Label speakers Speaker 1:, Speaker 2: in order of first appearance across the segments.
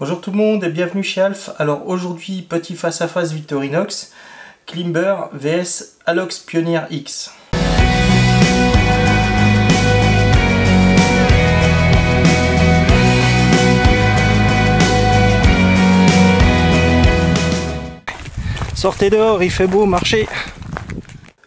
Speaker 1: Bonjour tout le monde et bienvenue chez Alf. Alors aujourd'hui, petit face-à-face Victorinox, Klimber vs Alox Pioneer X. Sortez dehors, il fait beau, marchez.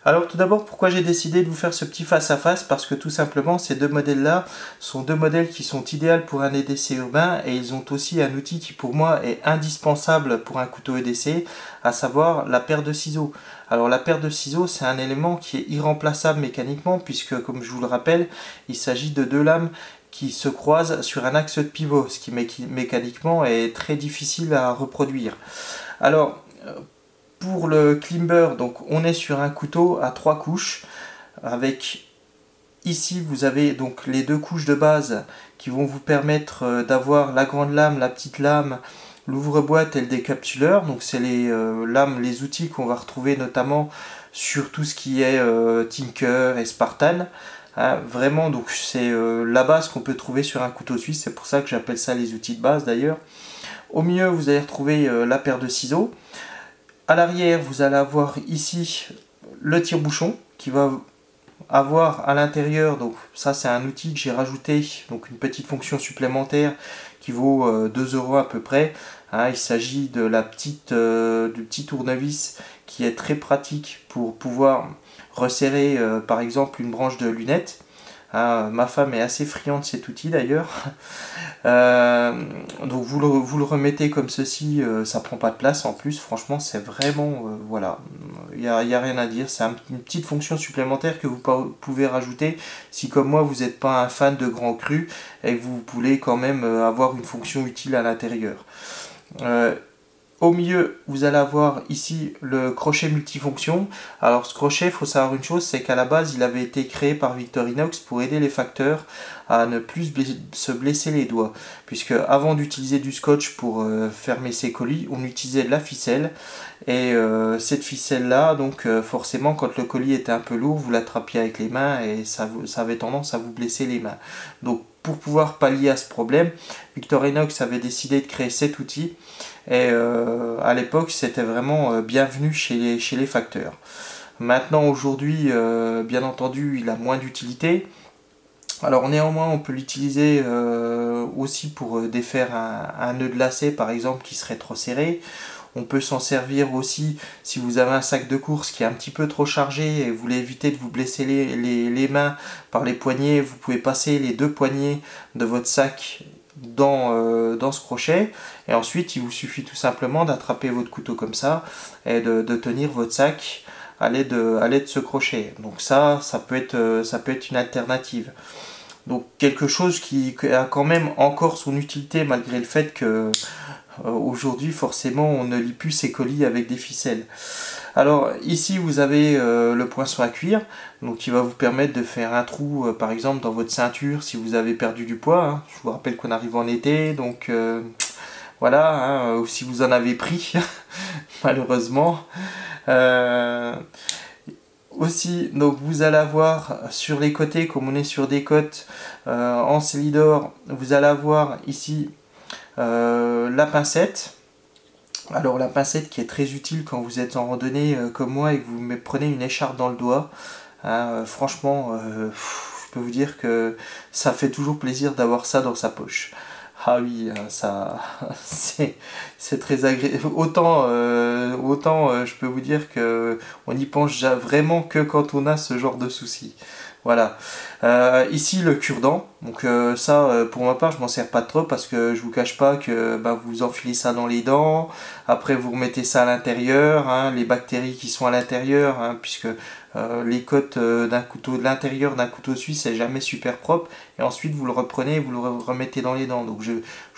Speaker 1: Alors tout d'abord, pourquoi j'ai décidé de vous faire ce petit face-à-face? Parce que tout simplement, ces deux modèles-là sont deux modèles qui sont idéaux pour un EDC urbain et ils ont aussi un outil qui pour moi est indispensable pour un couteau EDC, à savoir la paire de ciseaux. Alors la paire de ciseaux, c'est un élément qui est irremplaçable mécaniquement puisque, comme je vous le rappelle, il s'agit de deux lames qui se croisent sur un axe de pivot, ce qui mécaniquement est très difficile à reproduire. Alors, pour le Klimber, donc on est sur un couteau à 3 couches avec ici vous avez donc les deux couches de base qui vont vous permettre d'avoir la grande lame, la petite lame, l'ouvre-boîte et le décapsuleur. Donc c'est les lames, les outils qu'on va retrouver notamment sur tout ce qui est Tinker et Spartan. Vraiment, donc c'est la base qu'on peut trouver sur un couteau suisse, c'est pour ça que j'appelle ça les outils de base d'ailleurs. Au milieu vous allez retrouver la paire de ciseaux. À l'arrière, vous allez avoir ici le tire-bouchon qui va avoir à l'intérieur, donc ça c'est un outil que j'ai rajouté, donc une petite fonction supplémentaire qui vaut 2 € à peu près. Il s'agit de du petit tournevis qui est très pratique pour pouvoir resserrer par exemple une branche de lunettes. Ma femme est assez friande de cet outil d'ailleurs. Donc vous le remettez comme ceci, ça prend pas de place en plus, franchement c'est vraiment, voilà, il n'y a rien à dire, c'est une petite fonction supplémentaire que vous pouvez rajouter si comme moi vous n'êtes pas un fan de grands crus et que vous voulez quand même avoir une fonction utile à l'intérieur. Au milieu, vous allez avoir ici le crochet multifonction. Alors ce crochet, il faut savoir une chose, c'est qu'à la base, il avait été créé par Victorinox pour aider les facteurs à ne plus se blesser les doigts. Puisque avant d'utiliser du scotch pour fermer ses colis, on utilisait de la ficelle. Et cette ficelle-là, donc forcément, quand le colis était un peu lourd, vous l'attrapiez avec les mains et ça avait tendance à vous blesser les mains. Donc pour pouvoir pallier à ce problème, Victorinox avait décidé de créer cet outil. Et à l'époque, c'était vraiment bienvenu chez les facteurs. Maintenant, aujourd'hui, bien entendu, il a moins d'utilité. Alors néanmoins, on peut l'utiliser aussi pour défaire un nœud de lacet, par exemple, qui serait trop serré. On peut s'en servir aussi si vous avez un sac de course qui est un petit peu trop chargé et vous voulez éviter de vous blesser les mains par les poignets. Vous pouvez passer les deux poignets de votre sac dans ce crochet et ensuite il vous suffit tout simplement d'attraper votre couteau comme ça et de tenir votre sac à l'aide de ce crochet. Donc ça peut être une alternative. Donc quelque chose qui a quand même encore son utilité malgré le fait que aujourd'hui forcément on ne lie plus ses colis avec des ficelles. Alors ici vous avez le poinçon à cuir, donc qui va vous permettre de faire un trou par exemple dans votre ceinture si vous avez perdu du poids. Je vous rappelle qu'on arrive en été, donc voilà, ou si vous en avez pris malheureusement. Aussi, donc vous allez avoir sur les côtés, comme on est sur des côtes en Célidor, vous allez avoir ici la pincette. Alors la pincette qui est très utile quand vous êtes en randonnée comme moi et que vous prenez une écharpe dans le doigt. Franchement, je peux vous dire que ça fait toujours plaisir d'avoir ça dans sa poche. Ah oui, ça, c'est très agréable. Autant je peux vous dire que on n'y pense vraiment que quand on a ce genre de soucis. Voilà. Ici le cure-dent. Donc ça, pour ma part, je m'en sers pas trop parce que je vous cache pas que vous enfilez ça dans les dents. Après, vous remettez ça à l'intérieur, les bactéries qui sont à l'intérieur, puisque les côtes d'un couteau, de l'intérieur d'un couteau suisse, c'est jamais super propre. Et ensuite, vous le reprenez et vous le remettez dans les dents. Donc je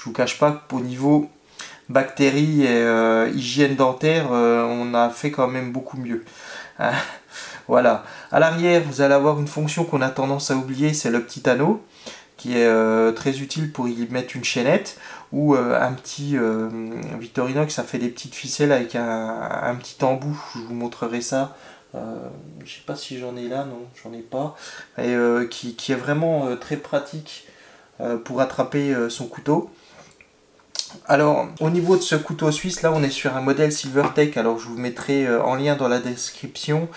Speaker 1: vous cache pas qu'au niveau bactéries et hygiène dentaire, on a fait quand même beaucoup mieux. Voilà. À l'arrière, vous allez avoir une fonction qu'on a tendance à oublier, c'est le petit anneau, qui est très utile pour y mettre une chaînette, ou un petit Victorinox, ça fait des petites ficelles avec un petit embout, je vous montrerai ça. Je ne sais pas si j'en ai là, non, j'en ai pas. Et qui est vraiment très pratique pour attraper son couteau. Alors, au niveau de ce couteau suisse, là, on est sur un modèle Silvertech. Alors, je vous mettrai en lien dans la description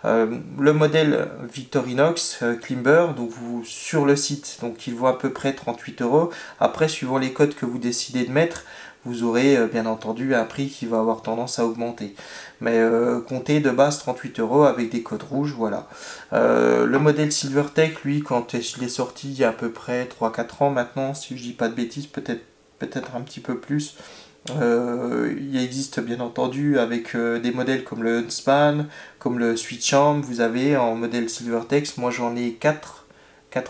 Speaker 1: le modèle Victorinox Climber. Donc, sur le site, donc il vaut à peu près 38 €. Après, suivant les codes que vous décidez de mettre, vous aurez bien entendu un prix qui va avoir tendance à augmenter. Mais comptez de base 38 € avec des codes rouges, voilà. Le modèle Silvertech, lui, quand il est sorti il y a à peu près 3-4 ans maintenant, si je dis pas de bêtises, peut-être un petit peu plus. Il existe bien entendu avec des modèles comme le Huntsman, comme le Switchamp, vous avez en modèle Silvertech, moi j'en ai 4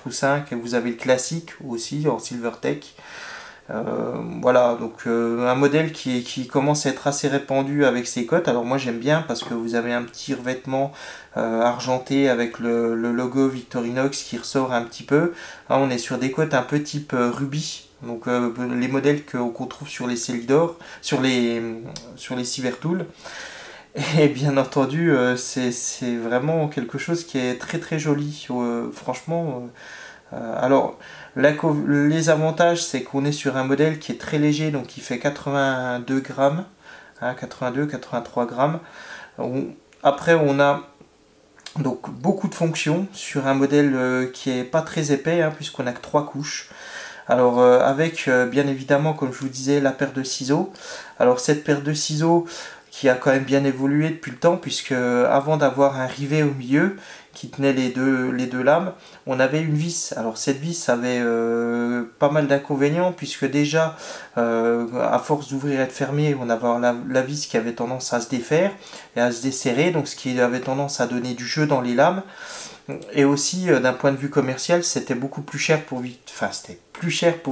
Speaker 1: ou 5, et vous avez le classique aussi en Silvertech. Voilà, donc un modèle qui commence à être assez répandu avec ses cotes. Alors moi j'aime bien parce que vous avez un petit revêtement argenté avec le logo Victorinox qui ressort un petit peu. Là, on est sur des cotes un peu type rubis. Donc les modèles qu'on trouve sur les Célidor, sur les Sivertool. Et bien entendu, c'est vraiment quelque chose qui est très très joli. Franchement, alors, les avantages, c'est qu'on est sur un modèle qui est très léger, donc qui fait 82 grammes, hein, 82-83 grammes. Après, on a donc beaucoup de fonctions sur un modèle qui est pas très épais, hein, puisqu'on a que 3 couches. Alors, avec bien évidemment, comme je vous disais, la paire de ciseaux. Alors, cette paire de ciseaux qui a quand même bien évolué depuis le temps, puisque avant d'avoir un rivet au milieu qui tenait les deux lames, on avait une vis. Alors cette vis avait pas mal d'inconvénients, puisque déjà, à force d'ouvrir et de fermer, on avait la vis qui avait tendance à se défaire et à se desserrer, donc ce qui avait tendance à donner du jeu dans les lames. Et aussi, d'un point de vue commercial, c'était beaucoup plus cher pour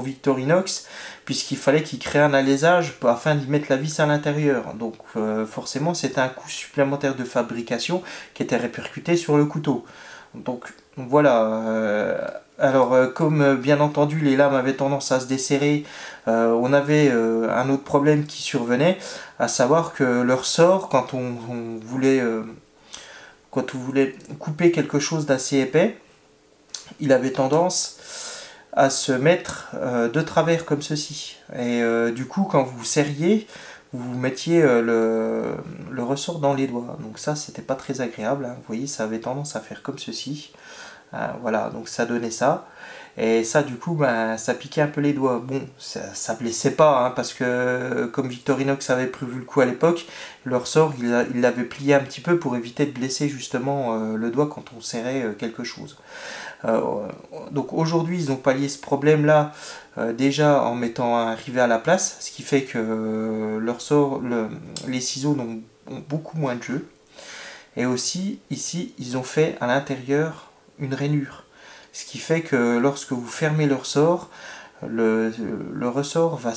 Speaker 1: Victorinox, puisqu'il fallait qu'il crée un alésage afin d'y mettre la vis à l'intérieur. Donc forcément, c'était un coût supplémentaire de fabrication qui était répercuté sur le couteau. Donc voilà. Alors comme bien entendu les lames avaient tendance à se desserrer, on avait un autre problème qui survenait, à savoir que le ressort, quand on voulait couper quelque chose d'assez épais, il avait tendance à se mettre de travers comme ceci. Et du coup, quand vous serriez, vous mettiez le ressort dans les doigts. Donc ça, c'était pas très agréable, hein. Vous voyez, ça avait tendance à faire comme ceci. Voilà, donc ça donnait ça. Et ça, du coup, ben, ça piquait un peu les doigts. Bon, ça blessait pas, hein, parce que comme Victorinox avait prévu le coup à l'époque, le ressort, il l'avait plié un petit peu pour éviter de blesser justement le doigt quand on serrait quelque chose. Euh, donc aujourd'hui, ils ont pallié ce problème-là déjà en mettant un rivet à la place, ce qui fait que les ciseaux ont beaucoup moins de jeu. Et aussi, ici, ils ont fait à l'intérieur une rainure. Ce qui fait que lorsque vous fermez le ressort, le ressort va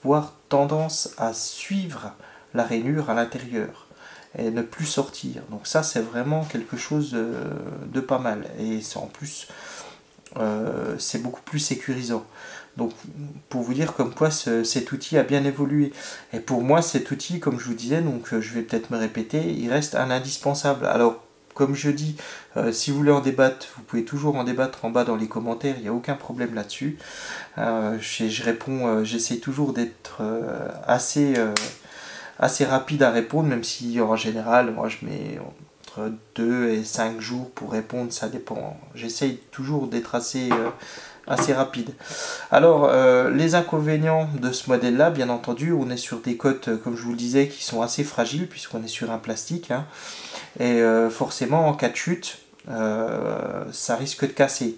Speaker 1: avoir tendance à suivre la rainure à l'intérieur et ne plus sortir. Donc ça, c'est vraiment quelque chose de pas mal. Et en plus, c'est beaucoup plus sécurisant. Donc pour vous dire comme quoi cet outil a bien évolué. Et pour moi cet outil, comme je vous disais, donc je vais peut-être me répéter, il reste un indispensable. Alors comme je dis, si vous voulez en débattre, vous pouvez toujours en débattre en bas dans les commentaires, il n'y a aucun problème là-dessus. Je réponds, j'essaie toujours d'être assez rapide à répondre, même si en général, moi je mets entre 2 et 5 jours pour répondre, ça dépend. J'essaye toujours d'être assez rapide. Alors, les inconvénients de ce modèle-là, bien entendu, on est sur des cotes, comme je vous le disais, qui sont assez fragiles, puisqu'on est sur un plastique, hein, et forcément, en cas de chute, ça risque de casser.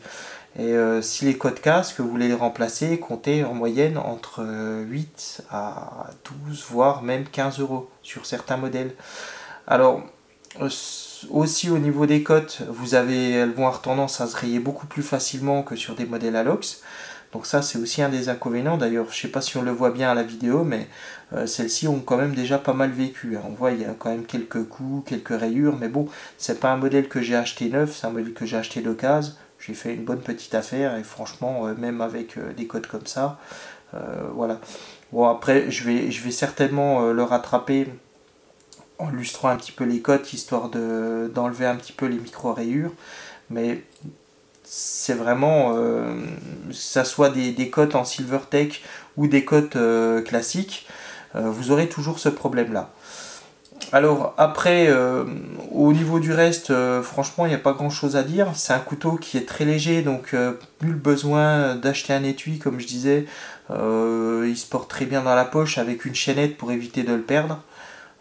Speaker 1: Et si les cotes cassent, que vous voulez les remplacer, comptez en moyenne entre 8 à 12, voire même 15 € sur certains modèles. Alors, aussi au niveau des cotes, elles vont avoir tendance à se rayer beaucoup plus facilement que sur des modèles Alox. Donc ça, c'est aussi un des inconvénients. D'ailleurs, je ne sais pas si on le voit bien à la vidéo, mais celles-ci ont quand même déjà pas mal vécu. On voit, il y a quand même quelques coups, quelques rayures, mais bon, c'est pas un modèle que j'ai acheté neuf, c'est un modèle que j'ai acheté d'occasion. J'ai fait une bonne petite affaire et franchement, même avec des codes comme ça, voilà. Bon, après, je vais certainement le rattraper en lustrant un petit peu les cotes, histoire d'enlever un petit peu les micro-rayures. Mais c'est vraiment, que ça soit des cotes en Silvertech ou des cotes classiques, vous aurez toujours ce problème-là. Alors après, au niveau du reste, franchement, il n'y a pas grand-chose à dire. C'est un couteau qui est très léger, donc nul besoin d'acheter un étui, comme je disais. Il se porte très bien dans la poche avec une chaînette pour éviter de le perdre.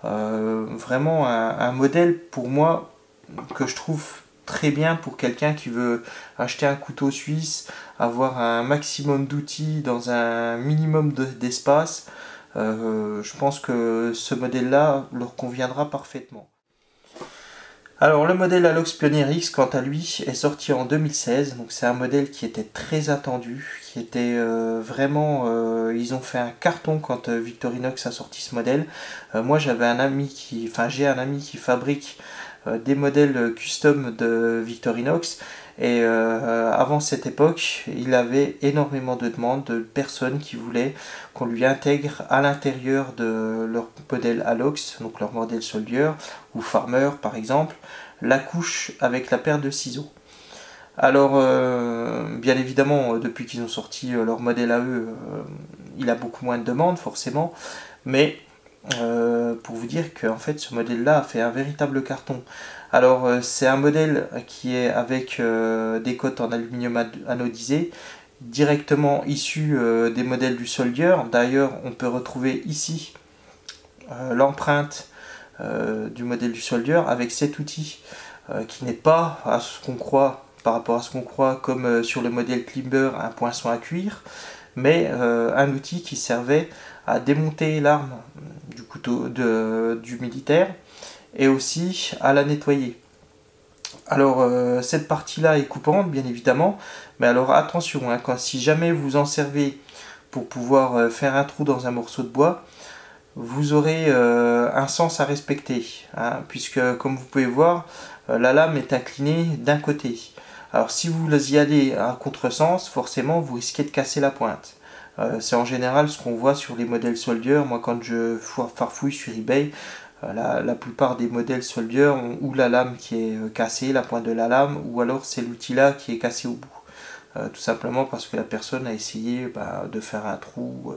Speaker 1: Vraiment un modèle pour moi que je trouve très bien pour quelqu'un qui veut acheter un couteau suisse, avoir un maximum d'outils dans un minimum d'espace. Je pense que ce modèle-là leur conviendra parfaitement. Alors le modèle Alox Pioneer X, quant à lui, est sorti en 2016, donc c'est un modèle qui était très attendu, qui était vraiment, ils ont fait un carton quand Victorinox a sorti ce modèle. Moi j'avais un ami j'ai un ami qui fabrique des modèles custom de Victorinox, et avant cette époque, il avait énormément de demandes de personnes qui voulaient qu'on lui intègre à l'intérieur de leur modèle Alox, donc leur modèle Soldier ou Farmer par exemple, la couche avec la paire de ciseaux. Alors, bien évidemment, depuis qu'ils ont sorti leur modèle à eux, il a beaucoup moins de demandes forcément, mais pour vous dire qu'en fait ce modèle-là a fait un véritable carton. Alors c'est un modèle qui est avec des cotes en aluminium anodisé, directement issu des modèles du Soldier. D'ailleurs on peut retrouver ici l'empreinte du modèle du Soldier avec cet outil qui n'est pas à ce qu'on croit, par rapport à ce qu'on croit, comme sur le modèle Climber, un poinçon à cuir, mais un outil qui servait à démonter l'arme du couteau du militaire et aussi à la nettoyer. Alors cette partie-là est coupante bien évidemment, mais alors attention, hein, si jamais vous en servez pour pouvoir faire un trou dans un morceau de bois, vous aurez un sens à respecter, hein, puisque comme vous pouvez voir, la lame est inclinée d'un côté. Alors si vous y allez à contresens, forcément vous risquez de casser la pointe. C'est en général ce qu'on voit sur les modèles Soldier. Moi quand je farfouille sur eBay, la plupart des modèles Soldier ont ou la lame qui est cassée, la pointe de la lame, ou alors c'est l'outil là qui est cassé au bout. Tout simplement parce que la personne a essayé de faire un trou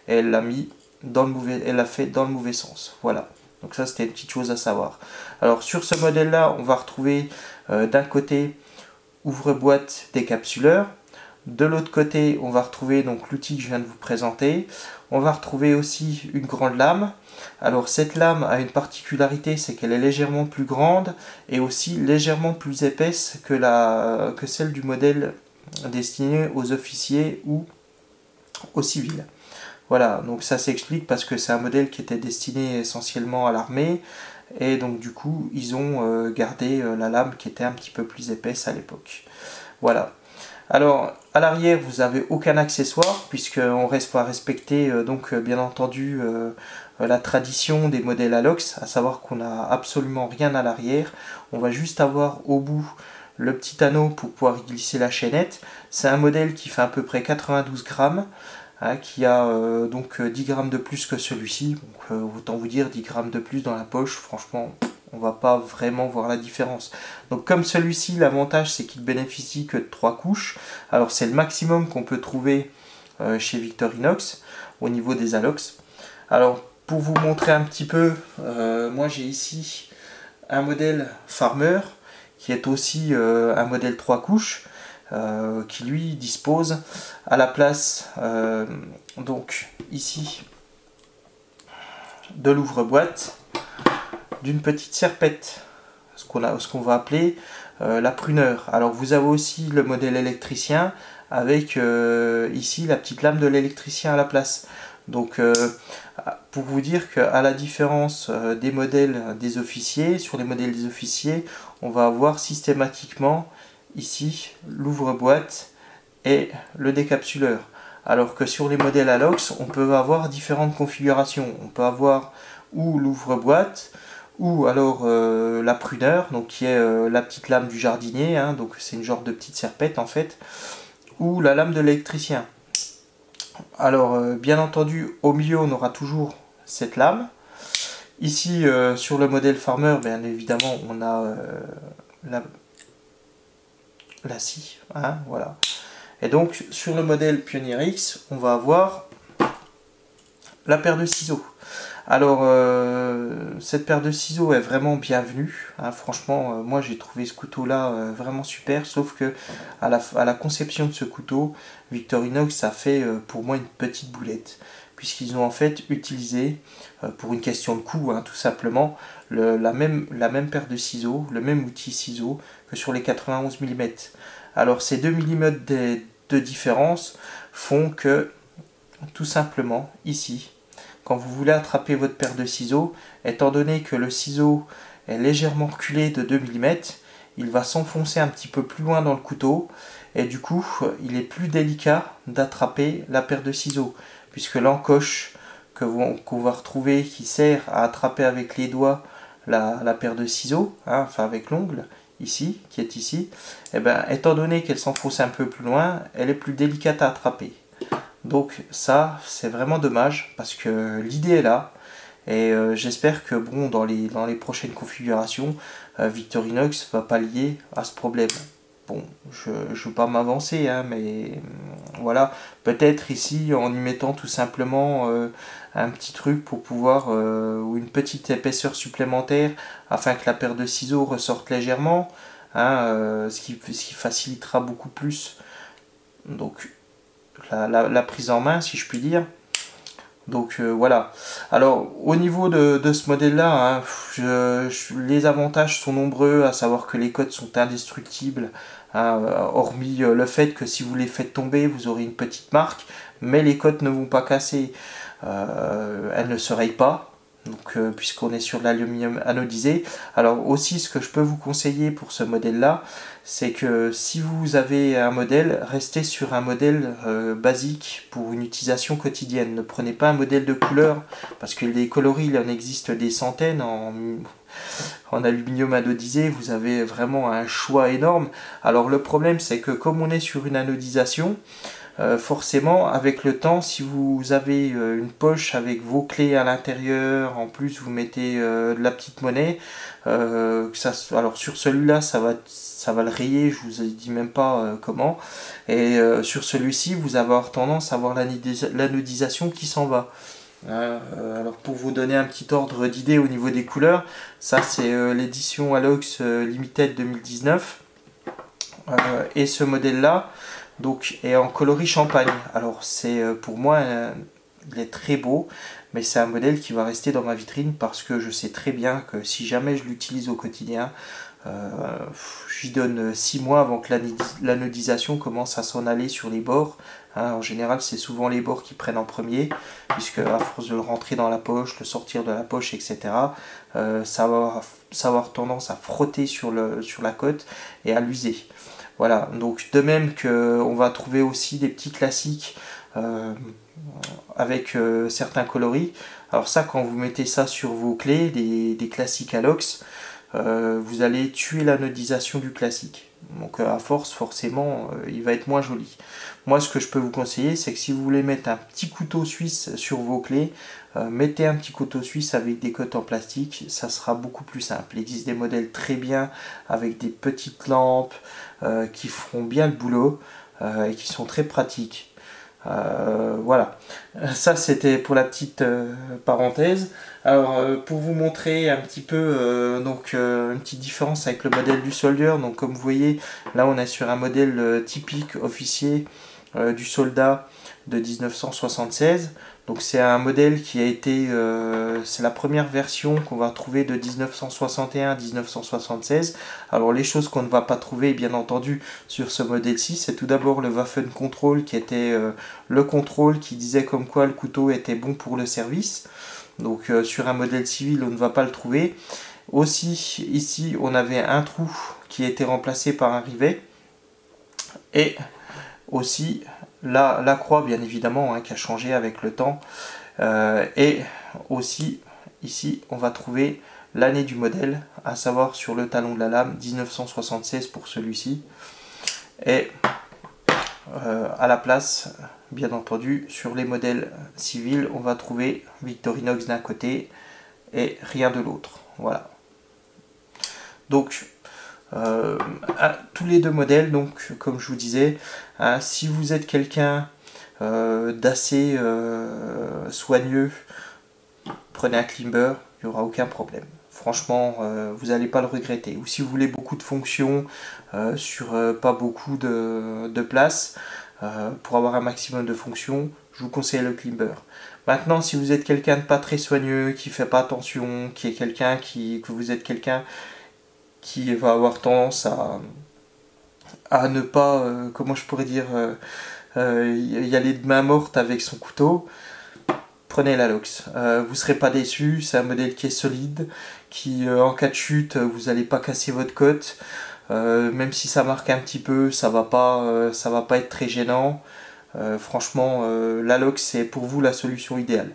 Speaker 1: et elle l'a mis elle l'a fait dans le mauvais sens. Voilà. Donc ça c'était une petite chose à savoir. Alors sur ce modèle là, on va retrouver d'un côté ouvre-boîte décapsuleur. De l'autre côté, on va retrouver donc l'outil que je viens de vous présenter. On va retrouver aussi une grande lame. Alors cette lame a une particularité, c'est qu'elle est légèrement plus grande et aussi légèrement plus épaisse que celle du modèle destiné aux officiers ou aux civils. Voilà, donc ça s'explique parce que c'est un modèle qui était destiné essentiellement à l'armée, et donc du coup ils ont gardé la lame qui était un petit peu plus épaisse à l'époque. Voilà. Alors à l'arrière vous n'avez aucun accessoire puisqu'on va respecter donc bien entendu la tradition des modèles Alox, à savoir qu'on n'a absolument rien à l'arrière. On va juste avoir au bout le petit anneau pour pouvoir y glisser la chaînette. C'est un modèle qui fait à peu près 92 grammes. Qui a donc 10 grammes de plus que celui-ci, donc autant vous dire 10 grammes de plus dans la poche, franchement on va pas vraiment voir la différence. Donc comme celui-ci, l'avantage c'est qu'il bénéficie que de 3 couches, alors c'est le maximum qu'on peut trouver chez Victorinox au niveau des Alox. Alors pour vous montrer un petit peu, moi j'ai ici un modèle Farmer qui est aussi un modèle 3 couches. Qui lui dispose à la place donc ici de l'ouvre-boîte d'une petite serpette, ce qu'on va appeler la pruneur. Alors vous avez aussi le modèle électricien avec ici la petite lame de l'électricien à la place. Donc pour vous dire qu'à la différence des modèles des officiers, sur les modèles des officiers, on va avoir systématiquement ici l'ouvre-boîte et le décapsuleur. Alors que sur les modèles Alox, on peut avoir différentes configurations. On peut avoir ou l'ouvre-boîte, ou alors la pruneur, donc qui est la petite lame du jardinier, hein, donc c'est une genre de petite serpette en fait, ou la lame de l'électricien. Alors bien entendu, au milieu on aura toujours cette lame. Ici sur le modèle Farmer, bien évidemment, on a la scie, hein, voilà. Et donc sur le modèle Pioneer X, on va avoir la paire de ciseaux. Alors cette paire de ciseaux est vraiment bienvenue, hein, franchement moi j'ai trouvé ce couteau là vraiment super, sauf que à la conception de ce couteau, Victorinox a fait pour moi une petite boulette, puisqu'ils ont en fait utilisé, pour une question de coût hein, tout simplement, la même paire de ciseaux, le même outil ciseaux que sur les 91 mm. Alors ces 2 mm de différence font que tout simplement ici, quand vous voulez attraper votre paire de ciseaux, étant donné que le ciseau est légèrement reculé de 2 mm, il va s'enfoncer un petit peu plus loin dans le couteau et du coup il est plus délicat d'attraper la paire de ciseaux, puisque l'encoche qu'on va retrouver qui sert à attraper avec les doigts la paire de ciseaux, hein, enfin avec l'ongle ici, qui est ici, et ben, étant donné qu'elle s'enfonce un peu plus loin, elle est plus délicate à attraper. Donc ça, c'est vraiment dommage, parce que l'idée est là, et j'espère que bon, dans les prochaines configurations, Victorinox va pallier à ce problème. Bon, je ne veux pas m'avancer, hein, mais voilà, peut-être ici, en y mettant tout simplement un petit truc pour pouvoir, ou une petite épaisseur supplémentaire, afin que la paire de ciseaux ressorte légèrement, hein, ce qui facilitera beaucoup plus donc la prise en main, si je puis dire. Donc voilà. Alors au niveau de ce modèle là, hein, les avantages sont nombreux, à savoir que les cotes sont indestructibles, hein, hormis le fait que si vous les faites tomber vous aurez une petite marque, mais les cotes ne vont pas casser, elles ne se rayent pas. Donc puisqu'on est sur de l'aluminium anodisé. Alors aussi ce que je peux vous conseiller pour ce modèle là, c'est que si vous avez un modèle, restez sur un modèle basique pour une utilisation quotidienne. Ne prenez pas un modèle de couleur, parce que les coloris il en existe des centaines en aluminium anodisé, vous avez vraiment un choix énorme. Alors le problème c'est que comme on est sur une anodisation, forcément avec le temps, si vous avez une poche avec vos clés à l'intérieur, en plus vous mettez de la petite monnaie, alors sur celui-là ça va le rayer, je vous ai dit même pas comment, et sur celui-ci vous allez avoir tendance à avoir l'anodisation qui s'en va. Alors pour vous donner un petit ordre d'idée au niveau des couleurs, ça c'est l'édition Alox Limited 2019, et ce modèle là donc est en coloris champagne. Alors c'est pour moi il est très beau, mais c'est un modèle qui va rester dans ma vitrine, parce que je sais très bien que si jamais je l'utilise au quotidien, j'y donne 6 mois avant que l'anodisation commence à s'en aller sur les bords. Hein, en général c'est souvent les bords qui prennent en premier, puisque à force de le rentrer dans la poche, le sortir de la poche, etc., ça va avoir tendance à frotter sur la cote et à l'user. Voilà, donc de même qu'on va trouver aussi des petits classiques avec certains coloris. Alors ça, quand vous mettez ça sur vos clés, des classiques Alox, vous allez tuer l'anodisation du classique. Donc à force, forcément, il va être moins joli. Moi, ce que je peux vous conseiller, c'est que si vous voulez mettre un petit couteau suisse sur vos clés, mettez un petit couteau suisse avec des cotes en plastique, ça sera beaucoup plus simple. Il existe des modèles très bien avec des petites lampes qui feront bien le boulot et qui sont très pratiques. Voilà, ça c'était pour la petite parenthèse. Alors pour vous montrer un petit peu une petite différence avec le modèle du Soldier, donc comme vous voyez là on est sur un modèle typique officier du soldat de 1976. Donc c'est un modèle qui a été, c'est la première version qu'on va trouver de 1961-1976. Alors les choses qu'on ne va pas trouver bien entendu sur ce modèle-ci, c'est tout d'abord le Waffen Control, qui était le contrôle qui disait comme quoi le couteau était bon pour le service. Donc sur un modèle civil on ne va pas le trouver. Aussi ici on avait un trou qui a été remplacé par un rivet, et aussi la croix bien évidemment, hein, qui a changé avec le temps, et aussi ici on va trouver l'année du modèle, à savoir sur le talon de la lame 1976 pour celui-ci, et à la place bien entendu sur les modèles civils on va trouver Victorinox d'un côté et rien de l'autre. Voilà, donc tous les deux modèles, donc comme je vous disais, si vous êtes quelqu'un d'assez soigneux, prenez un climber, il n'y aura aucun problème. Franchement, vous n'allez pas le regretter. Ou si vous voulez beaucoup de fonctions sur pas beaucoup de place, pour avoir un maximum de fonctions, je vous conseille le climber. Maintenant, si vous êtes quelqu'un de pas très soigneux, qui fait pas attention, que vous êtes quelqu'un qui va avoir tendance à ne pas, comment je pourrais dire, y aller de main morte avec son couteau, prenez la Lox. Vous ne serez pas déçus, c'est un modèle qui est solide, qui en cas de chute, vous n'allez pas casser votre côte. Même si ça marque un petit peu, ça va pas être très gênant. Franchement, la Lox c'est pour vous la solution idéale.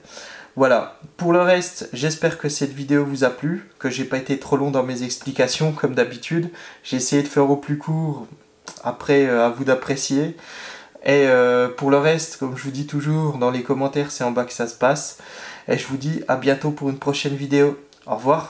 Speaker 1: Voilà, pour le reste, j'espère que cette vidéo vous a plu, que j'ai pas été trop long dans mes explications comme d'habitude. J'ai essayé de faire au plus court, après à vous d'apprécier. Et pour le reste, comme je vous dis toujours, dans les commentaires c'est en bas que ça se passe. Et je vous dis à bientôt pour une prochaine vidéo. Au revoir.